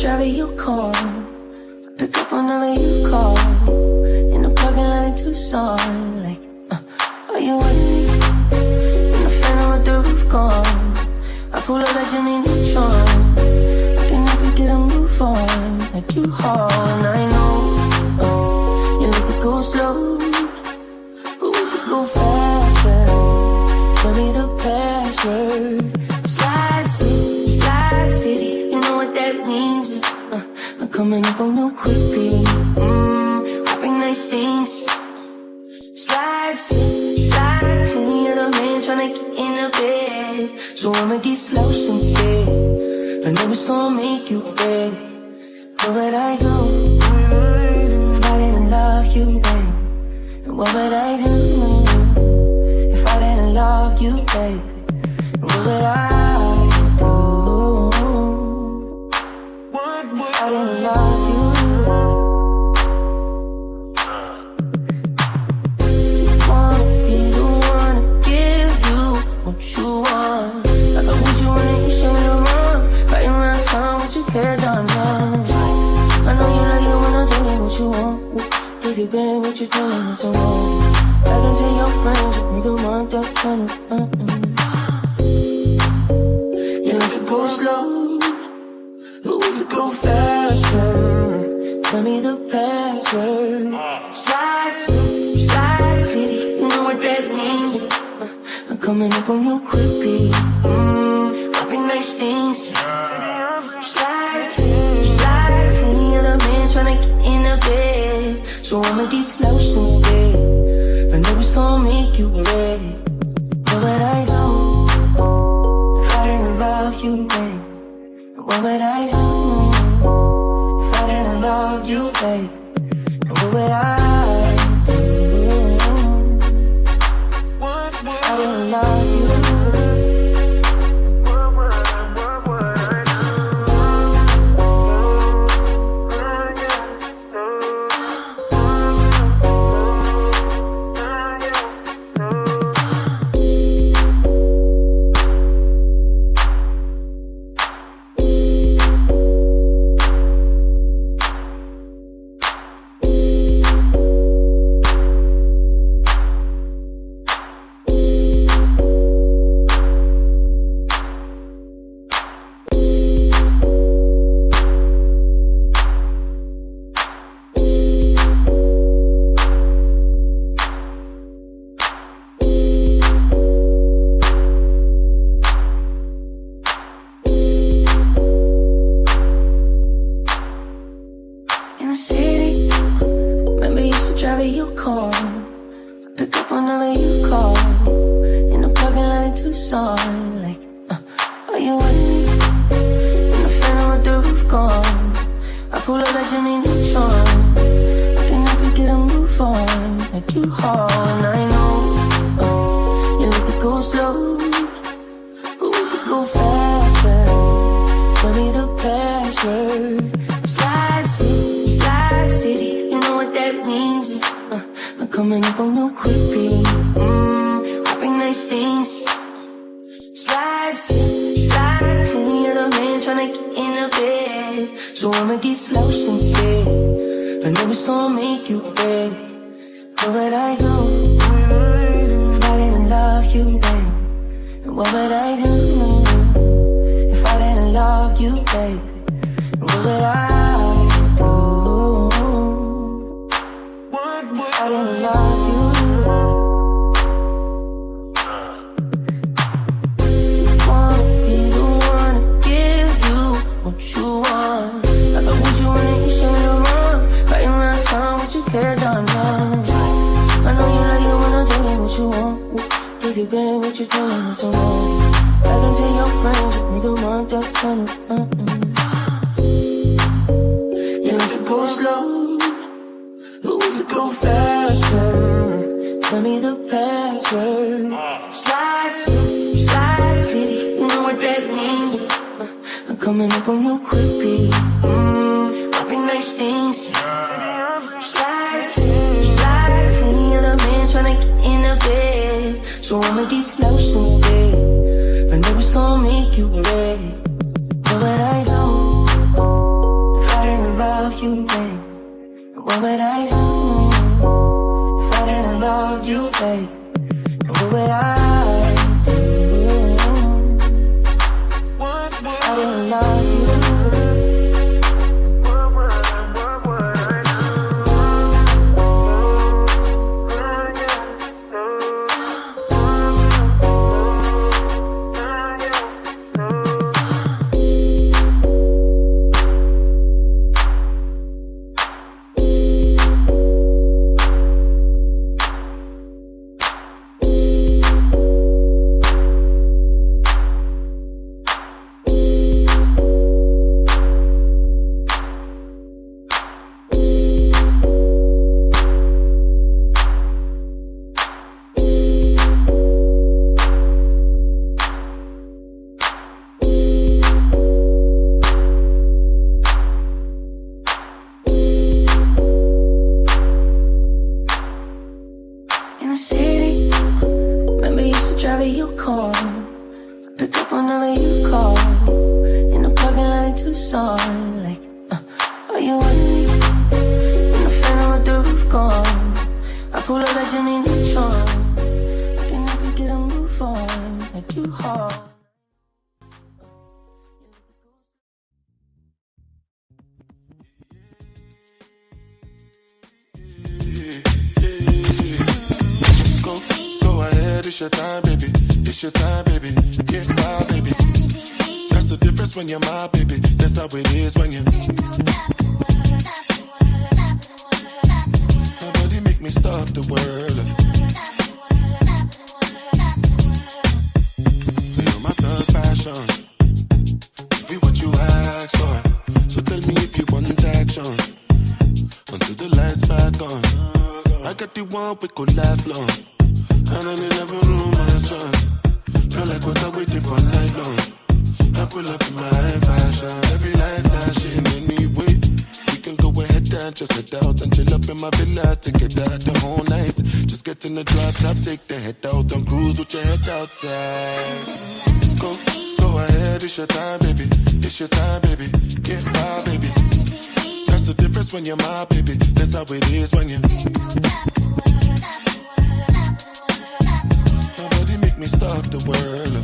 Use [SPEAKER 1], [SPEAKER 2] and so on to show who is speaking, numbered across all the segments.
[SPEAKER 1] driving your car. Pick up whenever you call. In the parking lot in Tucson. Like, are you with me? In the Phantom with the roof gone. I pull up like Jimmy Neutron. I can help you get a move on. Like you hard, and I know you like to go slow, but we could go faster. Tell me the password. Slide City, you know what that means. I'm coming up on you quickly. Popping nice things. Slide City, plenty of the men tryna get in the bed, so I'ma get slouched instead. I know it's gonna make you beg. Where would I go if I didn't love you, babe? And what would I do if I didn't love you, babe? And what would I do if I didn't love you? Wanna be the one to give you what you want. Like I want you in it, you show me the wrong. Riding around town with your hair done. I know you like it when I tell you what you want. If you been what you doing, it's wrong. I can tell your friends, you make them want that kind of You like to go slow, but we could go faster. Tell me the password. Slide City, you know what that means. I'm coming up on you quickly. Popping nice things. Slide City, plenty of the men tryna get in the bed, so I'ma get slouched in bed. I know it's gonna make you beg. Where would I go if I didn't love you, babe? And what would I do if I didn't love you, babe? And what would I do if I didn't love you? So I'ma get slouched in bed. I know it's gonna make you beg. Where would I go What would I do if I didn't love you, babe? What would I do if I didn't love you?
[SPEAKER 2] It's your time, baby. It's your time, baby. Get my baby. That's the difference when you're my baby. That's how it is when you. Nobody make me stop the world. Feel my thug passion. Be what you ask for. So tell me if you want action. Until the lights back on. I got the one we could last long. And I never knew my chance. Feel like what I waited for night long. I pull up in my fashion. Every light flashing anyway. We can go ahead and just head out and chill up in my villa. Take it out the whole night. Just get in the drop top, take the head out and cruise with your head outside. Go ahead, it's your time, baby. It's your time, baby. Get my baby. That's the difference when you're my baby. That's how it is when you. Me stop the world.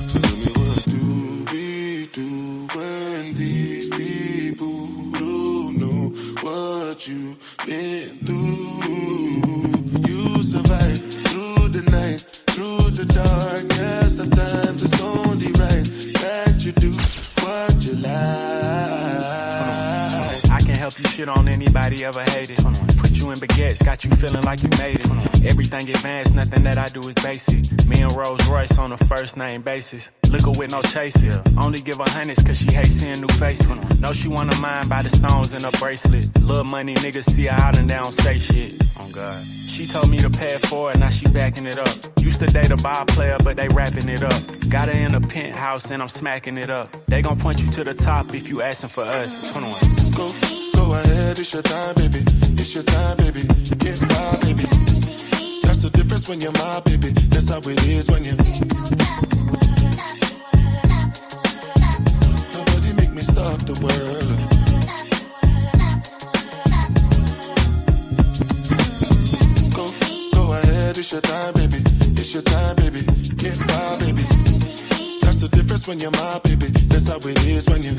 [SPEAKER 2] So tell me, what do we do when these people don't know what you've been through? You survive through the night, through the darkest of times. It's only right that you do what you like.
[SPEAKER 3] I can help you shit on anybody ever hated. You in baguettes, got you feeling like you made it. Everything advanced, nothing that I do is basic. Me and Rolls Royce on a first name basis. Liquor with no chases. Only give her hundreds cause she hates seeing new faces. Know she wanna mind by the stones in her bracelet. Little money niggas see her out and they don't say shit. Oh God. She told me to pay it forward, now she backing it up. Used to date a ball player, but they wrapping it up. Got her in a penthouse and I'm smacking it up. They gon' point you to the top if you asking for us. 21.
[SPEAKER 2] Go ahead, it's your time, baby. It's your time, baby. Get my baby. That's the difference when you're my baby. That's how it is when you. Nobody make me stop the world. Go ahead, it's your time, baby. It's your time, baby. Get my baby. That's the difference when you're my baby. That's how it is when you.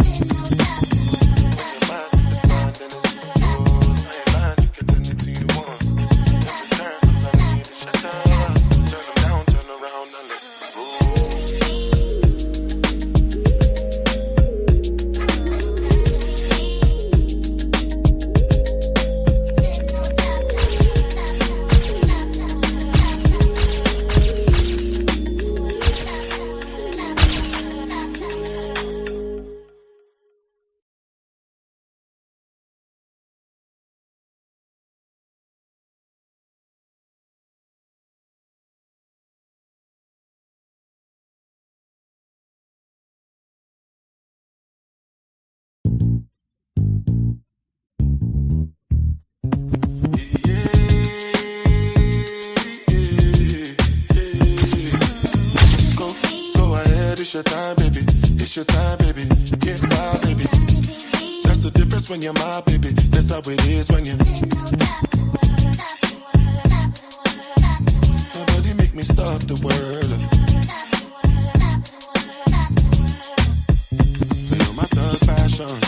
[SPEAKER 2] It's your time, baby. It's your time, baby. Get my baby. That's the difference when you're my baby. That's how it is when you. Nobody make me stop the world. Feel my third passion.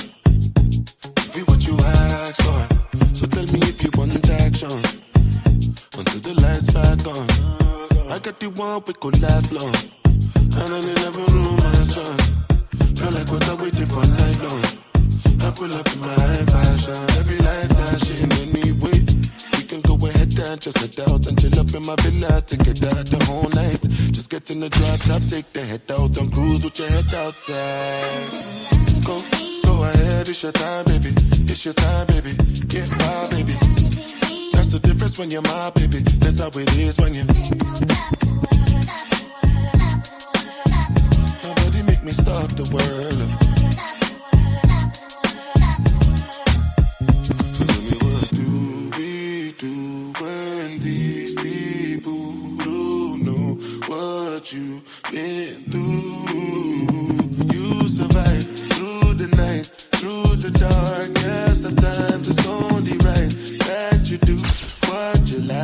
[SPEAKER 2] Be what you ask for. So tell me if you want action. Until the lights back on. I got the one we could last long. And I never knew my chance. Feel like what I waited for night long. I pull up in my fashion. Every light flashing anyway. We can go ahead and just head out and chill up in my villa. Take it out the whole night. Just get in the drop top, take the head out and cruise with your head outside. Go ahead, it's your time, baby. It's your time, baby. Get my baby. That's the difference when you're my baby. That's how it is when you. Nobody make me stop the world. So tell me, what do we do when these people don't know what you've been through? You survive through the night, through the darkest of times. It's only right that you do what you like.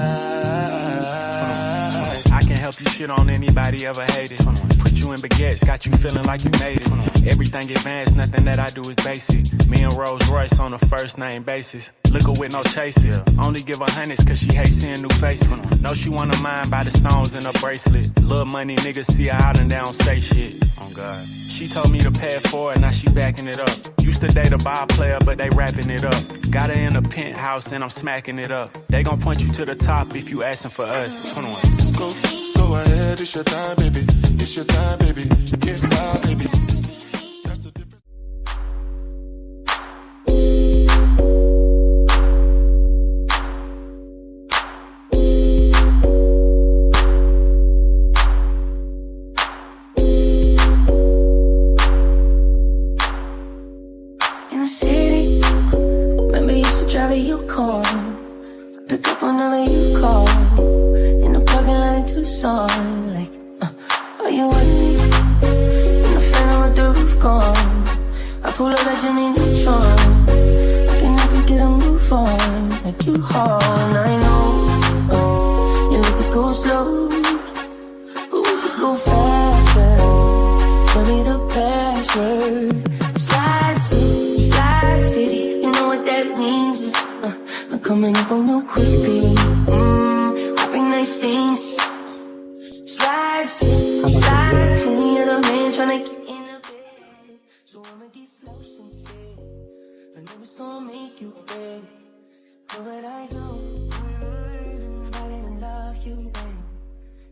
[SPEAKER 3] I can help you shit on anybody ever hated. Put you in baguettes, got you feeling like you made it. Everything advanced, nothing that I do is basic. Me and Rolls Royce on a first name basis. Liquor with no chases. Only give her hundreds cause she hates seeing new faces. Know she wanna mind by the stones in her bracelet. Little money niggas see her out and they don't say shit. Oh God. She told me to pay it forward, now she backing it up. Used to date a ball player, but they wrapping it up. Got her in a penthouse and I'm smacking it up. They gon' point you to the top if you asking for us. 21.
[SPEAKER 2] Go ahead, it's your time, baby. It's your time, baby. Get my baby. That's the difference.
[SPEAKER 1] In the city, remember you used to drive a Yukon. Pick up whenever you call. In the parking lot in Tucson, like, are you with me? In the Phantom with the roof gone. I pull up like Jimmy Neutron. I can help you get a move on, like you haul. And I know you like to go slow, but we could go faster. Tell me the password. Slide city, you know what that means. I'm coming up on you quickly. I bring nice things. Slide, plenty of the man tryna get in the bed. So I'ma get lost instead. I know it's gonna make you beg. Where would I go if I didn't love you, babe?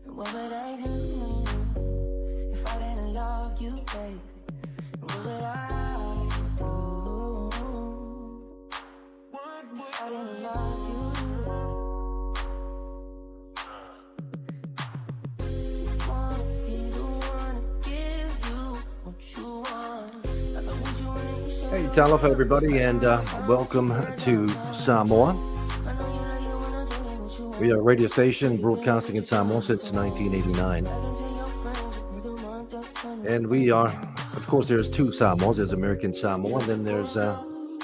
[SPEAKER 1] And what would I do if I didn't love you, babe? And what would I do? I didn't love you. Wanna be the one to give you what you want. I got what you want and you should.
[SPEAKER 4] Hey, talofa everybody, and welcome to Samoa.
[SPEAKER 1] I know you like it when I tell you what you want.
[SPEAKER 4] We are a radio station broadcasting in Samoa since 1989.
[SPEAKER 1] I can tell your friends you the one that come.
[SPEAKER 4] And we are, of course, there's two Samoas. There's American Samoa, and then there's,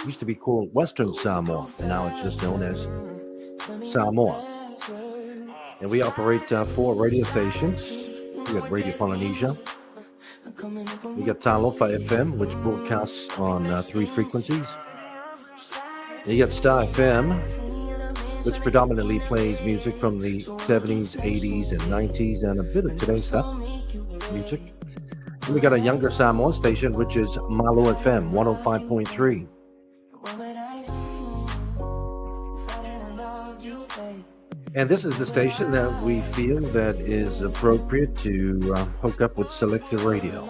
[SPEAKER 4] used to be called Western Samoa, and now it's just known as Samoa. And we operate 4 radio stations. We got Radio Polynesia. We got Talofa FM, which broadcasts on 3 frequencies. And you got Star FM, which predominantly plays music from the 70s, 80s, and 90s, and a bit of today's stuff, music. And we got a younger Samoa station, which is Malo FM, 105.3.
[SPEAKER 1] What would I do if I didn't love you, babe?
[SPEAKER 4] And this is the station that we feel that is appropriate to hook up with selective radio.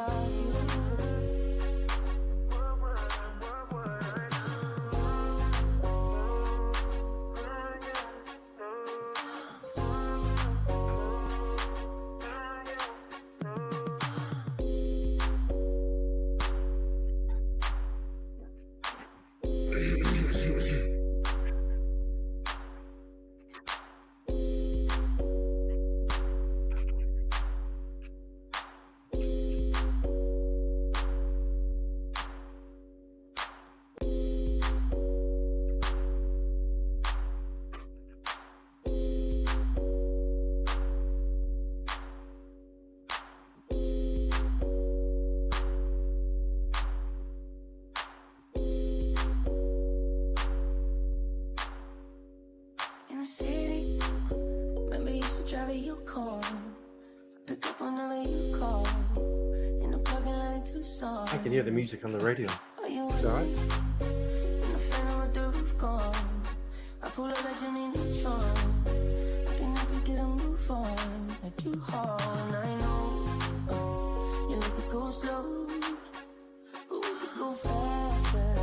[SPEAKER 4] I can hear the music on the radio.
[SPEAKER 1] Are you
[SPEAKER 4] It's all right.
[SPEAKER 1] in the phantom with the roof gone? I pull up like Jimmy Neutron. I can help you get a move on. Like you hard, I know. You like to go slow, but we could go faster.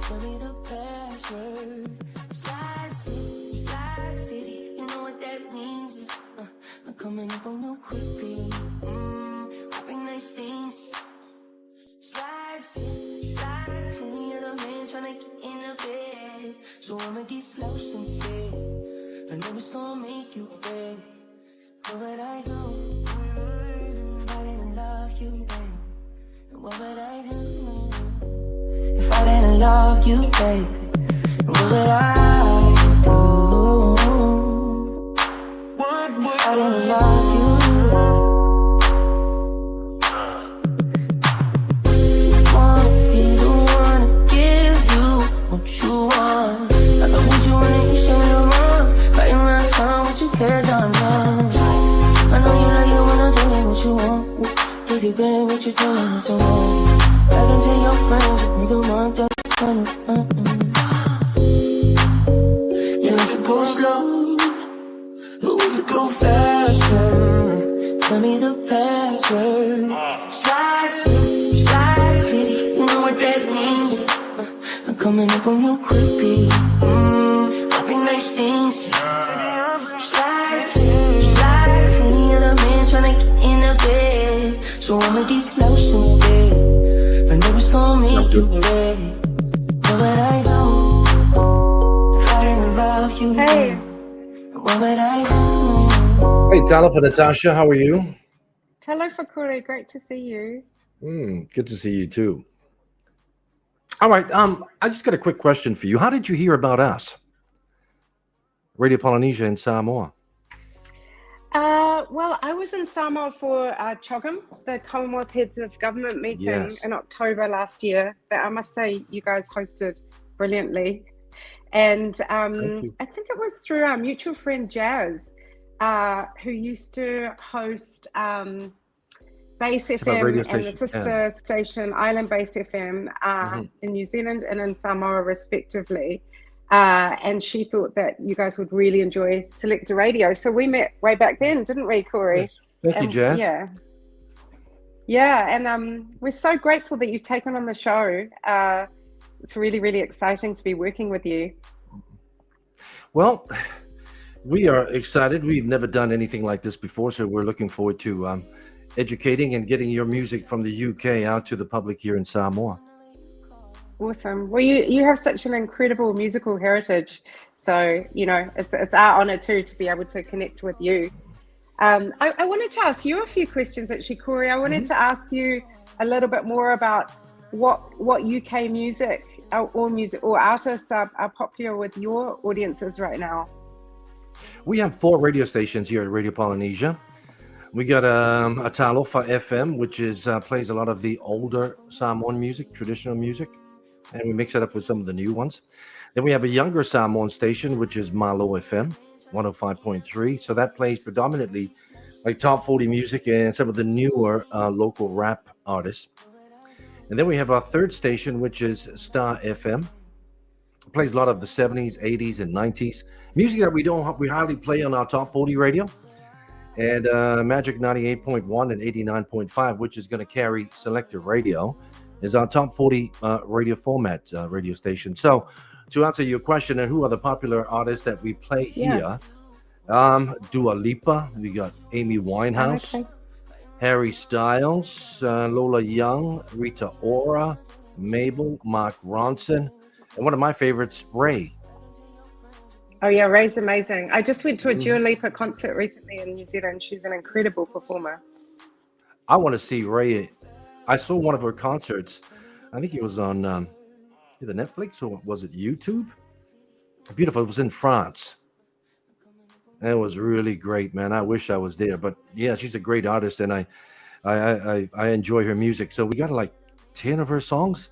[SPEAKER 1] Tell me the password. Slide city, you know what that means. I'm coming up on you quickly. I bring nice things. Slide, plenty of the man tryna get in the bed. So I'ma get slouched instead. I know it's gonna make you beg. Where would I go if I didn't love you, babe? And what would I do if I didn't love you, babe? And what would I do if I didn't love you? What you want? I got what you want and you show you wrong. Riding around town with your hair done wrong. I know you like it when I tell you what you want. Baby, babe, what you doing? What's wrong? I can tell your friends, you them on them. You like to go slow, but we could go faster. Tell me the password. Slide city, you know what that means. I'm coming up on you quickly. Popping nice things. Slide, plenty of the man tryna get in the bed. So I'ma get slouched in bed. I know it's gonna make you beg. Where would I go if I didn't love you?
[SPEAKER 5] Hey.
[SPEAKER 1] What would I do?
[SPEAKER 4] Hey, Tala for Natasha, how are you?
[SPEAKER 5] Hello, Fakuri. Great to see you.
[SPEAKER 4] Good to see you too. All right, I just got a quick question for you. How did you hear about us? Radio Polynesia in Samoa.
[SPEAKER 5] Well, I was in Samoa for CHOGM, the Commonwealth Heads of Government meeting in October last year, that I must say you guys hosted brilliantly. And I think it was through our mutual friend Jazz, who used to host Base FM and the sister station Island Base FM in New Zealand and in Samoa respectively. And she thought that you guys would really enjoy Selector Radio. So we met way back then, didn't we, Corey?
[SPEAKER 4] Yes. Thank you, Jazz.
[SPEAKER 5] Yeah, and we're so grateful that you've taken on the show. It's really, really exciting to be working with you.
[SPEAKER 4] Well, we are excited. We've never done anything like this before, so we're looking forward to educating and getting your music from the UK out to the public here in Samoa.
[SPEAKER 5] Awesome. Well, you have such an incredible musical heritage, so you know it's our honor too to be able to connect with you. I wanted to ask you a few questions actually, Corey. I wanted to ask you a little bit more about what UK music or artists are popular with your audiences right now.
[SPEAKER 4] We have 4 radio stations here at Radio Polynesia. We got a Talofa FM, which is plays a lot of the older Samoan music, traditional music, and we mix it up with some of the new ones. Then we have a younger Samoan station, which is Malo FM, 105.3. So that plays predominantly like top 40 music and some of the newer local rap artists. And then we have our third station, which is Star FM. It plays a lot of the 70s, 80s, and 90s music that we hardly play on our top 40 radio. And Magic 98.1 and 89.5, which is going to carry Selector Radio, is our top 40 radio format radio station. So to answer your question, and who are the popular artists that we play here? Dua Lipa, we got Amy Winehouse, Harry Styles, Lola Young, Rita Ora, Mabel, Mark Ronson, and one of my favorites, Ray.
[SPEAKER 5] Oh yeah, Ray's amazing. I just went to a Dua Lipa concert recently in New Zealand. She's an incredible performer.
[SPEAKER 4] I want to see Ray. I saw one of her concerts. I think it was on either Netflix or was it YouTube? Beautiful. It was in France. It was really great, man. I wish I was there. But yeah, she's a great artist, and I enjoy her music. So we got like 10 of her songs.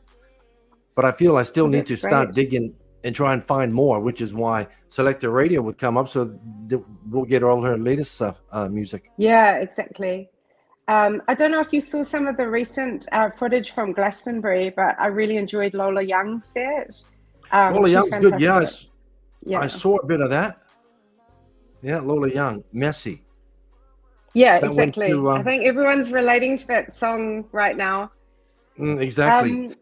[SPEAKER 4] But I feel I still need to start digging and try and find more, which is why Selector Radio would come up, so we'll get all her latest stuff, music.
[SPEAKER 5] Yeah, exactly. I don't know if you saw some of the recent footage from Glastonbury, but I really enjoyed Lola Young's set.
[SPEAKER 4] Lola
[SPEAKER 5] She's
[SPEAKER 4] Young's good.
[SPEAKER 5] fantastic.
[SPEAKER 4] I saw a bit of that. Yeah, Lola Young, Messy.
[SPEAKER 5] Yeah,
[SPEAKER 4] That went
[SPEAKER 5] exactly.
[SPEAKER 4] to,
[SPEAKER 5] I think everyone's relating to that song right now.
[SPEAKER 4] Exactly.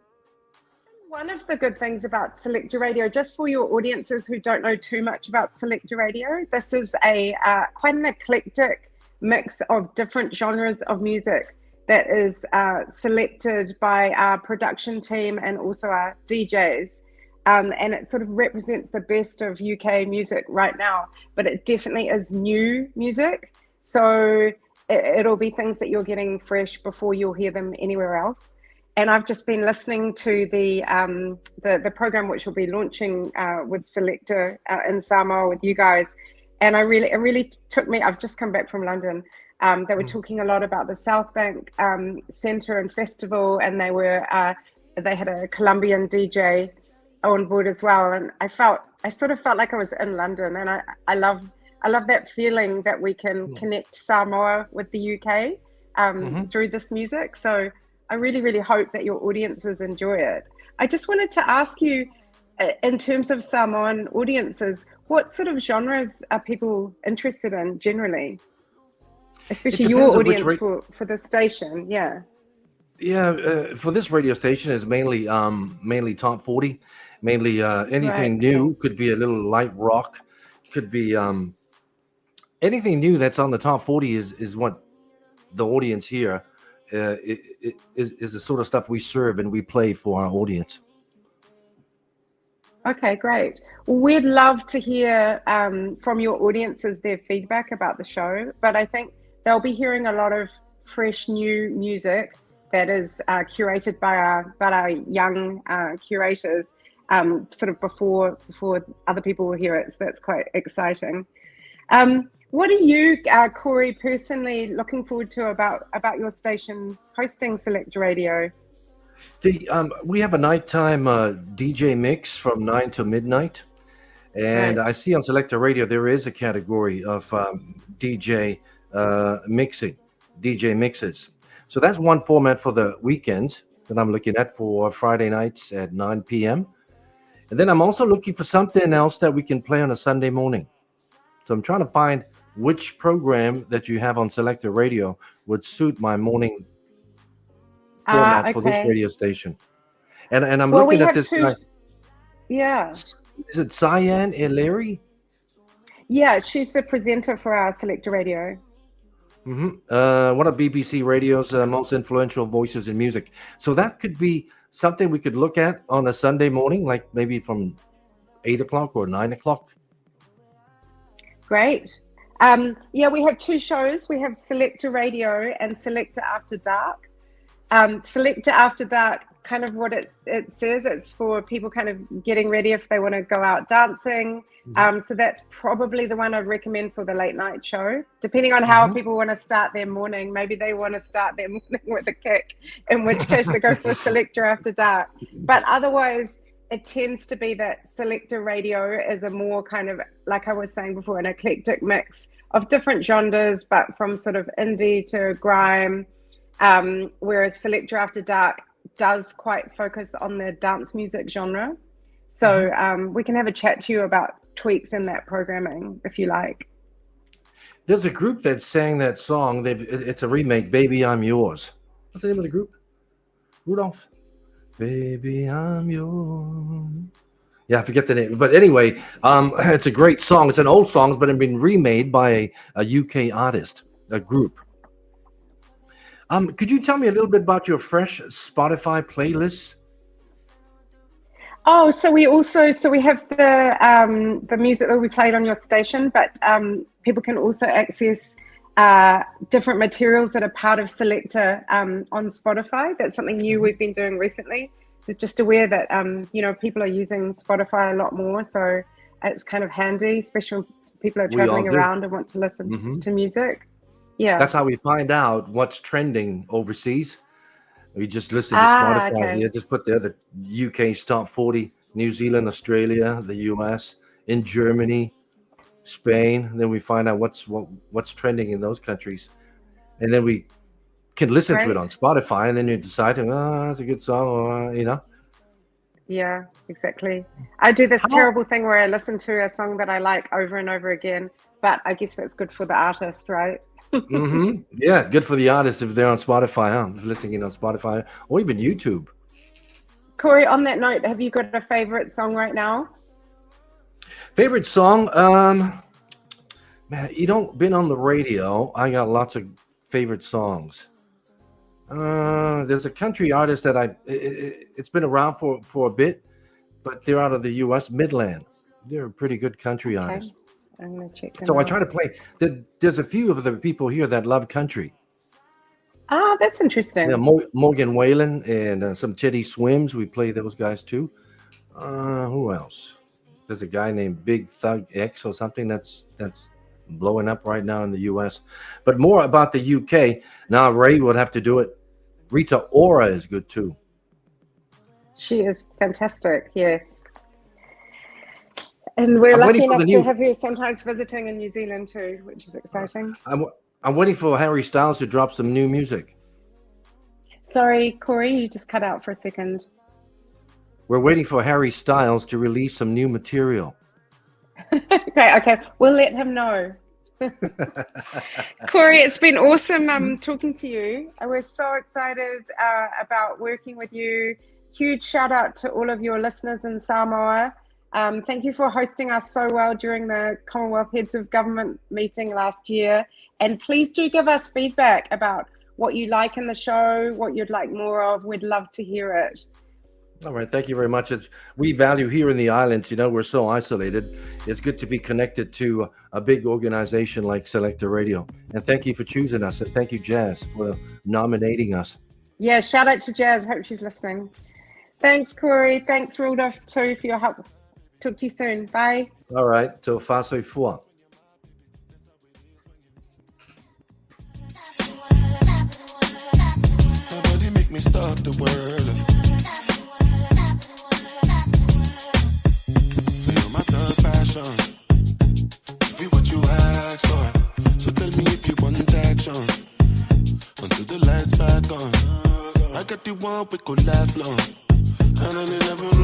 [SPEAKER 5] One of the good things about Selector Radio, just for your audiences who don't know too much about Selector Radio, this is a quite an eclectic mix of different genres of music that is selected by our production team and also our DJs. And it sort of represents the best of UK music right now, but it definitely is new music. So it'll be things that you're getting fresh before you'll hear them anywhere else. And I've just been listening to the program which will be launching with Selector in Samoa with you guys, and it really took me. I've just come back from London. They were talking a lot about the South Bank Centre and Festival, and they had a Colombian DJ on board as well. And I sort of felt like I was in London, and I love that feeling that we can connect Samoa with the UK through this music. So I really, really hope that your audiences enjoy it. I just wanted to ask you, in terms of Samoan audiences, what sort of genres are people interested in generally? Especially your audience for the station, yeah.
[SPEAKER 4] Yeah, for this radio station is mainly top 40, mainly anything new. Could be a little light rock, could be anything new that's on the top 40 is what the audience here is the sort of stuff we serve and we play for our audience.
[SPEAKER 5] Okay, great. We'd love to hear from your audiences their feedback about the show, but I think they'll be hearing a lot of fresh new music that is curated by our young curators sort of before other people will hear it. So that's quite exciting. What are you, Corey, personally looking forward to about your station hosting Selector Radio?
[SPEAKER 4] We have a nighttime DJ mix from 9 to midnight, and I see on Selector Radio there is a category of DJ mixes. So that's one format for the weekends that I'm looking at for Friday nights at 9 p.m. And then I'm also looking for something else that we can play on a Sunday morning. So I'm trying to find which program that you have on Selector Radio would suit my morning format for this radio station. And I'm looking at this guy.
[SPEAKER 5] Yeah.
[SPEAKER 4] Is it Cyan Larry?
[SPEAKER 5] Yeah, she's the presenter for our Selector Radio.
[SPEAKER 4] One of BBC Radio's most influential voices in music. So that could be something we could look at on a Sunday morning, like maybe from 8 o'clock or 9 o'clock.
[SPEAKER 5] Great. Yeah, we have two shows. We have Selector Radio and Selector After Dark. Selector After Dark, kind of what it says, it's for people kind of getting ready if they want to go out dancing. So that's probably the one I'd recommend for the late night show, depending on how people want to start their morning. Maybe they want to start their morning with a kick, in which case they go for Selector After Dark. But otherwise, it tends to be that Selector Radio is a more kind of, like I was saying before, an eclectic mix of different genres, but from sort of indie to grime, whereas Selector After Dark does quite focus on the dance music genre. So we can have a chat to you about tweaks in that programming if you like.
[SPEAKER 4] There's a group that sang that song. It's a remake, Baby I'm Yours. What's the name of the group? Rudolph? Baby I'm yours. Yeah, I forget the name. But anyway, it's a great song. It's an old song, but it's been remade by a UK artist, a group. Could you tell me a little bit about your fresh Spotify playlist?
[SPEAKER 5] Oh, so we have the music that we played on your station, but people can also access different materials that are part of Selector on Spotify. That's something new we've been doing recently. We're just aware that people are using Spotify a lot more, so it's kind of handy, especially when people are traveling around and want to listen to music. Yeah,
[SPEAKER 4] that's how we find out what's trending overseas. We just listen to Spotify. Okay. Yeah, just put there the UK's top 40, New Zealand, Australia, the US, in Germany, Spain. And then we find out what's trending in those countries, and then we can listen to it on Spotify, and then you decide, that's a good song, or,
[SPEAKER 5] Yeah, exactly. I do this terrible thing where I listen to a song that I like over and over again, but I guess that's good for the artist, right?
[SPEAKER 4] Yeah, good for the artist if they're on Spotify, listening on Spotify or even YouTube.
[SPEAKER 5] Corey, on that note, have you got a favorite song right now?
[SPEAKER 4] Favorite song? Man, been on the radio. I got lots of favorite songs. There's a country artist that it's been around for a bit, but they're out of the U.S. Midland. They're a pretty good country artist.
[SPEAKER 5] I'm gonna check them
[SPEAKER 4] So
[SPEAKER 5] out.
[SPEAKER 4] I try to play. There's a few of the people here that love country.
[SPEAKER 5] Ah, that's interesting.
[SPEAKER 4] Yeah, Morgan Wallen and some Teddy Swims. We play those guys too. Who else? There's a guy named Big Thug X or something that's blowing up right now in the U.S. But more about the U.K. Now, Ray would have to do it. Rita Ora is good too.
[SPEAKER 5] She is fantastic, yes. And we're lucky enough to have her sometimes visiting in New Zealand too, which is exciting.
[SPEAKER 4] I'm waiting for Harry Styles to drop some new music.
[SPEAKER 5] Sorry, Corey, you just cut out for a second.
[SPEAKER 4] We're waiting for Harry Styles to release some new material.
[SPEAKER 5] Okay, we'll let him know. Corey, it's been awesome talking to you. We're so excited about working with you. Huge shout out to all of your listeners in Samoa. Thank you for hosting us so well during the Commonwealth Heads of Government meeting last year. And please do give us feedback about what you like in the show, what you'd like more of. We'd love to hear it.
[SPEAKER 4] All right. Thank you very much. We value here in the islands, we're so isolated. It's good to be connected to a big organization like Selector Radio. And thank you for choosing us. And thank you, Jazz, for nominating us.
[SPEAKER 5] Yeah, shout out to Jazz. Hope she's listening. Thanks, Corey. Thanks, Rudolph, too, for your help. Talk to you soon. Bye.
[SPEAKER 4] All right. Till faço fois.
[SPEAKER 2] Nobody make me stop the world. Feel my third passion. Be what you asked for. So tell me if you want action. Until the lights back on. I got the one we could last long. And I never